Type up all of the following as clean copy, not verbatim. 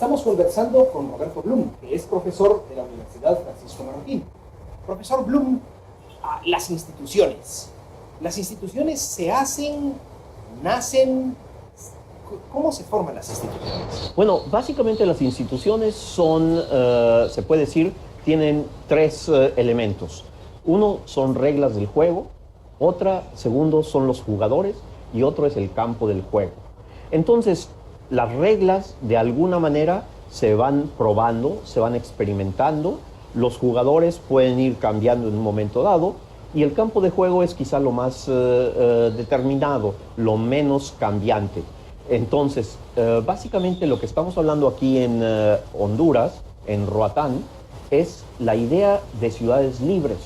Estamos conversando con Roberto Blum, que es profesor de la Universidad Francisco Marroquín. Profesor Blum, las instituciones. ¿Las instituciones se hacen, nacen? ¿Cómo se forman las instituciones? Bueno, básicamente las instituciones son, se puede decir, tienen tres elementos. Uno son reglas del juego, segundo son los jugadores y otro es el campo del juego. Entonces, las reglas de alguna manera se van probando, se van experimentando, los jugadores pueden ir cambiando en un momento dado y el campo de juego es quizá lo más determinado, lo menos cambiante. Entonces, básicamente lo que estamos hablando aquí en Honduras, en Roatán, es la idea de ciudades libres,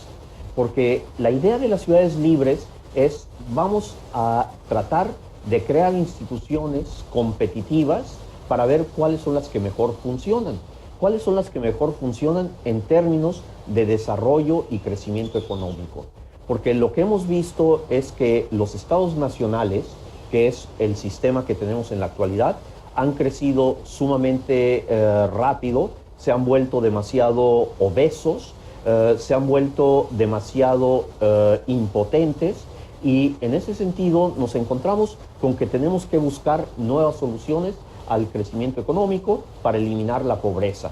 porque la idea de las ciudades libres es, vamos a tratar de crear instituciones competitivas para ver cuáles son las que mejor funcionan. ¿Cuáles son las que mejor funcionan en términos de desarrollo y crecimiento económico? Porque lo que hemos visto es que los estados nacionales, que es el sistema que tenemos en la actualidad, han crecido sumamente rápido, se han vuelto demasiado obesos, se han vuelto demasiado impotentes, y en ese sentido nos encontramos con que tenemos que buscar nuevas soluciones al crecimiento económico para eliminar la pobreza.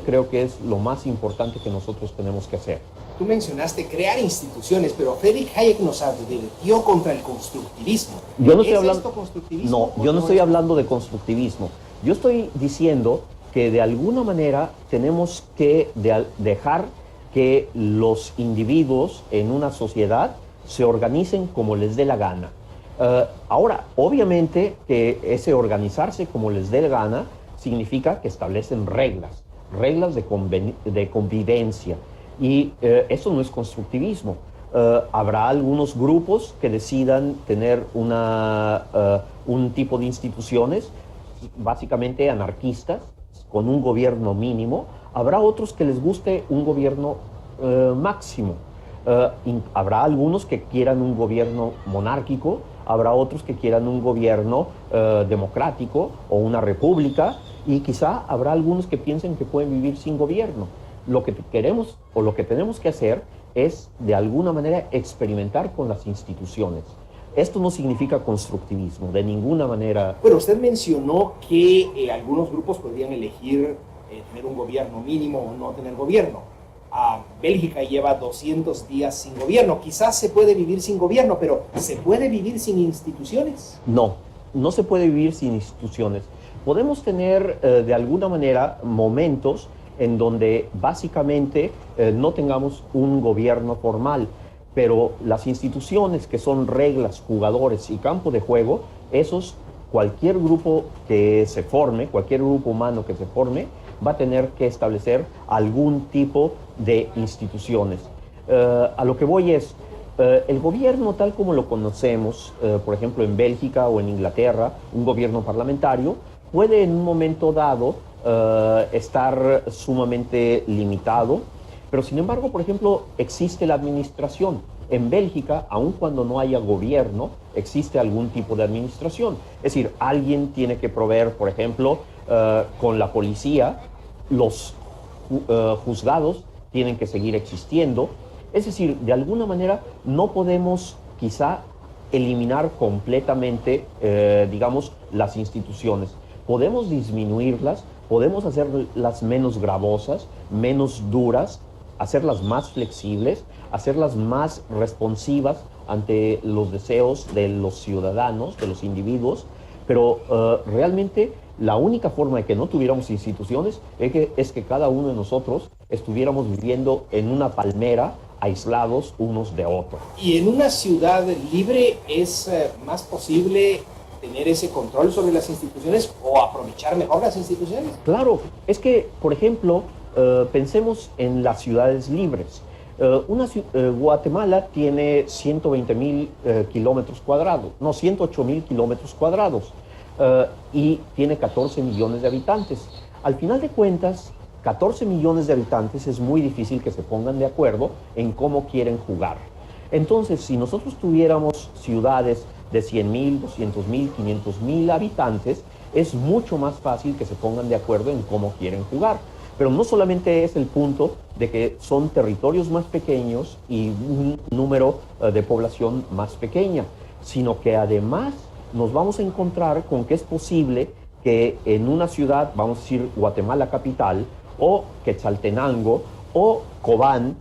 Creo que es lo más importante que nosotros tenemos que hacer. Tú mencionaste crear instituciones, pero Friedrich Hayek nos advirtió contra el constructivismo. Yo no estoy ¿Es hablando, esto constructivismo? no, yo no estoy hablando de constructivismo. Yo estoy diciendo que de alguna manera tenemos que dejar que los individuos en una sociedad se organicen como les dé la gana. Ahora, obviamente que ese organizarse como les dé la gana significa que establecen reglas de convivencia, y eso no es constructivismo. Habrá algunos grupos que decidan tener un tipo de instituciones básicamente anarquistas, con un gobierno mínimo. Habrá otros que les guste un gobierno máximo. Habrá algunos que quieran un gobierno monárquico, habrá otros que quieran un gobierno democrático o una república, y quizá habrá algunos que piensen que pueden vivir sin gobierno. Lo que queremos o lo que tenemos que hacer es de alguna manera experimentar con las instituciones. Esto no significa constructivismo, de ninguna manera. Bueno, usted mencionó que algunos grupos podrían elegir tener un gobierno mínimo o no tener gobierno. Bélgica lleva 200 días sin gobierno. Quizás se puede vivir sin gobierno, pero ¿se puede vivir sin instituciones? No, no se puede vivir sin instituciones. Podemos tener de alguna manera momentos en donde básicamente no tengamos un gobierno formal, pero las instituciones, que son reglas, jugadores y campo de juego, cualquier grupo que se forme, cualquier grupo humano que se forme, va a tener que establecer algún tipo de instituciones. A lo que voy es, el gobierno tal como lo conocemos, por ejemplo en Bélgica o en Inglaterra, un gobierno parlamentario, puede en un momento dado estar sumamente limitado, pero sin embargo, por ejemplo, existe la administración. En Bélgica, aun cuando no haya gobierno, existe algún tipo de administración. Es decir, alguien tiene que proveer, por ejemplo, con la policía, los juzgados tienen que seguir existiendo. Es decir, de alguna manera no podemos quizá eliminar completamente, digamos, las instituciones. Podemos disminuirlas, podemos hacerlas menos gravosas, menos duras, hacerlas más flexibles, hacerlas más responsivas ante los deseos de los ciudadanos, de los individuos, pero realmente la única forma de que no tuviéramos instituciones es que cada uno de nosotros estuviéramos viviendo en una palmera, aislados unos de otros. ¿Y en una ciudad libre es más posible tener ese control sobre las instituciones o aprovechar mejor las instituciones? Claro, es que, por ejemplo, pensemos en las ciudades libres. Guatemala tiene 120,000 kilómetros cuadrados, no, 108,000 kilómetros cuadrados, y tiene 14 millones de habitantes. Al final de cuentas, 14 millones de habitantes es muy difícil que se pongan de acuerdo en cómo quieren jugar. Entonces, si nosotros tuviéramos ciudades de 100,000, 200,000, 500,000 habitantes, es mucho más fácil que se pongan de acuerdo en cómo quieren jugar. Pero no solamente es el punto de que son territorios más pequeños y un número de población más pequeña, sino que además nos vamos a encontrar con que es posible que en una ciudad, vamos a decir Guatemala capital, o Quetzaltenango, o Cobán,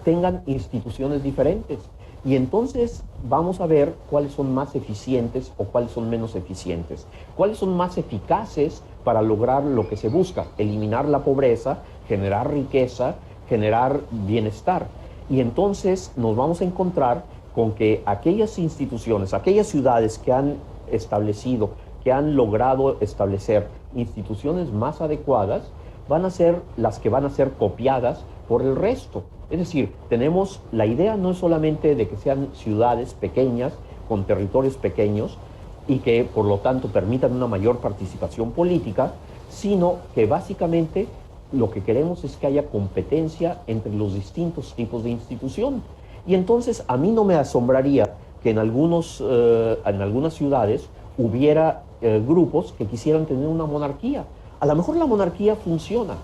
tengan instituciones diferentes. Y entonces vamos a ver cuáles son más eficientes o cuáles son menos eficientes, cuáles son más eficaces para lograr lo que se busca: eliminar la pobreza, generar riqueza, generar bienestar. Y entonces nos vamos a encontrar con que aquellas instituciones, aquellas ciudades que han establecido, que han logrado establecer instituciones más adecuadas, van a ser las que van a ser copiadas por el resto. Es decir, tenemos la idea no es solamente de que sean ciudades pequeñas, con territorios pequeños, y que por lo tanto permitan una mayor participación política, sino que básicamente lo que queremos es que haya competencia entre los distintos tipos de institución. Y entonces a mí no me asombraría que en algunas ciudades hubiera grupos que quisieran tener una monarquía. A lo mejor la monarquía funciona.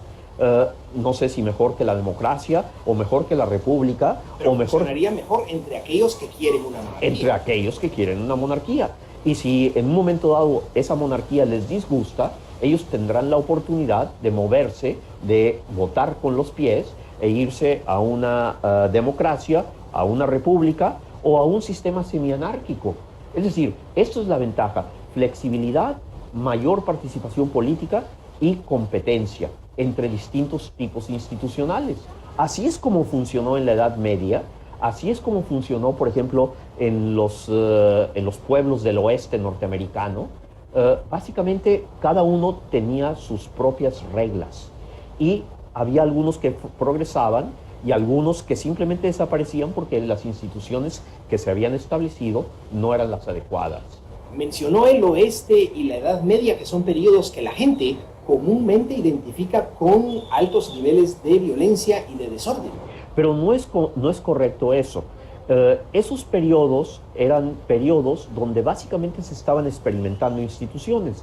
No sé si mejor que la democracia o mejor que la república. Pero o mejor, funcionaría mejor entre aquellos que quieren una monarquía. entre aquellos que quieren una monarquía. Y si en un momento dado esa monarquía les disgusta, ellos tendrán la oportunidad de moverse, de votar con los pies e irse a una democracia, a una república o a un sistema semianárquico. Es decir, esto es la ventaja: flexibilidad, mayor participación política y competencia entre distintos tipos institucionales. Así es como funcionó en la Edad Media, así es como funcionó, por ejemplo, en los pueblos del oeste norteamericano. Básicamente, cada uno tenía sus propias reglas y había algunos que progresaban y algunos que simplemente desaparecían porque las instituciones que se habían establecido no eran las adecuadas. Mencionó el oeste y la Edad Media, que son periodos que la gente comúnmente identifica con altos niveles de violencia y de desorden. Pero no es correcto eso. Esos periodos eran periodos donde básicamente se estaban experimentando instituciones.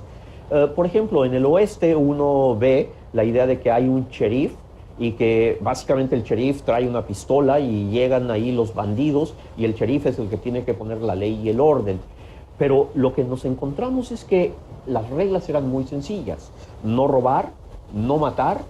Por ejemplo, en el oeste uno ve la idea de que hay un sheriff y que básicamente el sheriff trae una pistola y llegan ahí los bandidos y el sheriff es el que tiene que poner la ley y el orden. Pero lo que nos encontramos es que las reglas eran muy sencillas: no robar, no matar,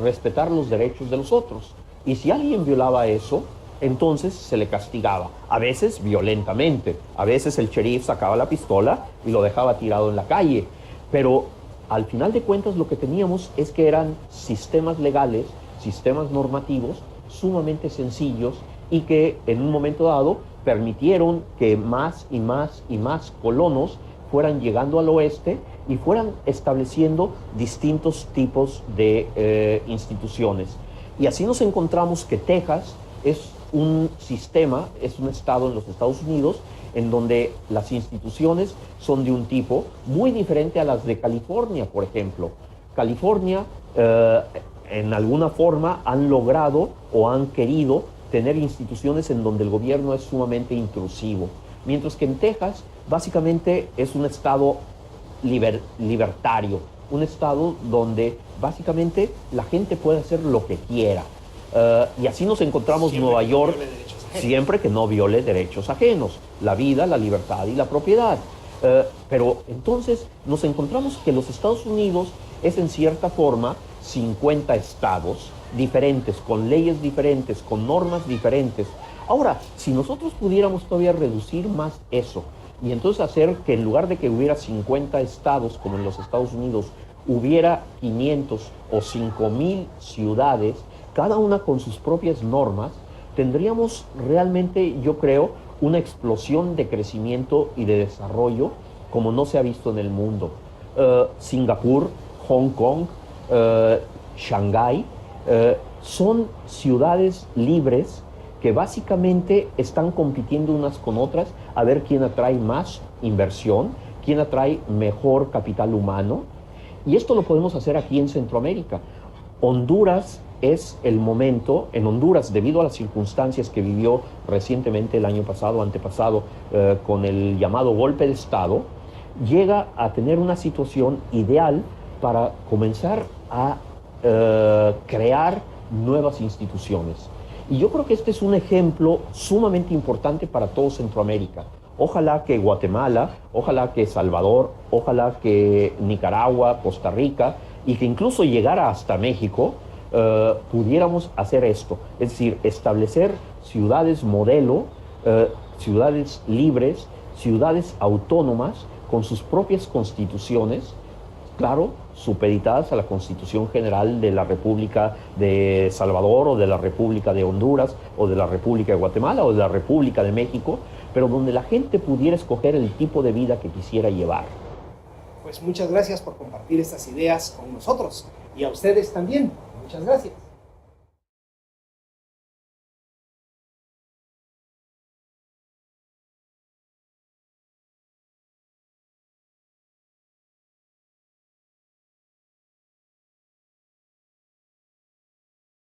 respetar los derechos de los otros. Y si alguien violaba eso, entonces se le castigaba, a veces violentamente, a veces el sheriff sacaba la pistola y lo dejaba tirado en la calle. Pero al final de cuentas lo que teníamos es que eran sistemas legales, sistemas normativos sumamente sencillos y que en un momento dado permitieron que más y más y más colonos fueran llegando al oeste y fueran estableciendo distintos tipos de instituciones. Y así nos encontramos que Texas es un sistema, es un estado en los Estados Unidos en donde las instituciones son de un tipo muy diferente a las de California, por ejemplo. California, en alguna forma, han logrado o han querido tener instituciones en donde el gobierno es sumamente intrusivo, mientras que en Texas básicamente es un estado libertario, un estado donde básicamente la gente puede hacer lo que quiera. Y así nos encontramos en Nueva York, siempre que no viole derechos ajenos, la vida, la libertad y la propiedad. Pero entonces nos encontramos que los Estados Unidos es en cierta forma 50 estados diferentes, con leyes diferentes, con normas diferentes. Ahora, si nosotros pudiéramos todavía reducir más eso y entonces hacer que en lugar de que hubiera 50 estados como en los Estados Unidos, hubiera 500 o 5000 ciudades, cada una con sus propias normas, tendríamos realmente, yo creo, una explosión de crecimiento y de desarrollo como no se ha visto en el mundo. Singapur, Hong Kong, Shanghái, son ciudades libres que básicamente están compitiendo unas con otras a ver quién atrae más inversión, quién atrae mejor capital humano. Y esto lo podemos hacer aquí en Centroamérica. Honduras es el momento, en Honduras, debido a las circunstancias que vivió recientemente el año pasado, antepasado, con el llamado golpe de Estado, llega a tener una situación ideal para comenzar a crear nuevas instituciones. Y yo creo que este es un ejemplo sumamente importante para todo Centroamérica. Ojalá que Guatemala, ojalá que Salvador, ojalá que Nicaragua, Costa Rica y que incluso llegara hasta México, pudiéramos hacer esto. Es decir, establecer ciudades modelo, ciudades libres, ciudades autónomas con sus propias constituciones, claro, supeditadas a la Constitución General de la República de Salvador o de la República de Honduras o de la República de Guatemala o de la República de México, pero donde la gente pudiera escoger el tipo de vida que quisiera llevar. Pues muchas gracias por compartir estas ideas con nosotros y a ustedes también. Muchas gracias.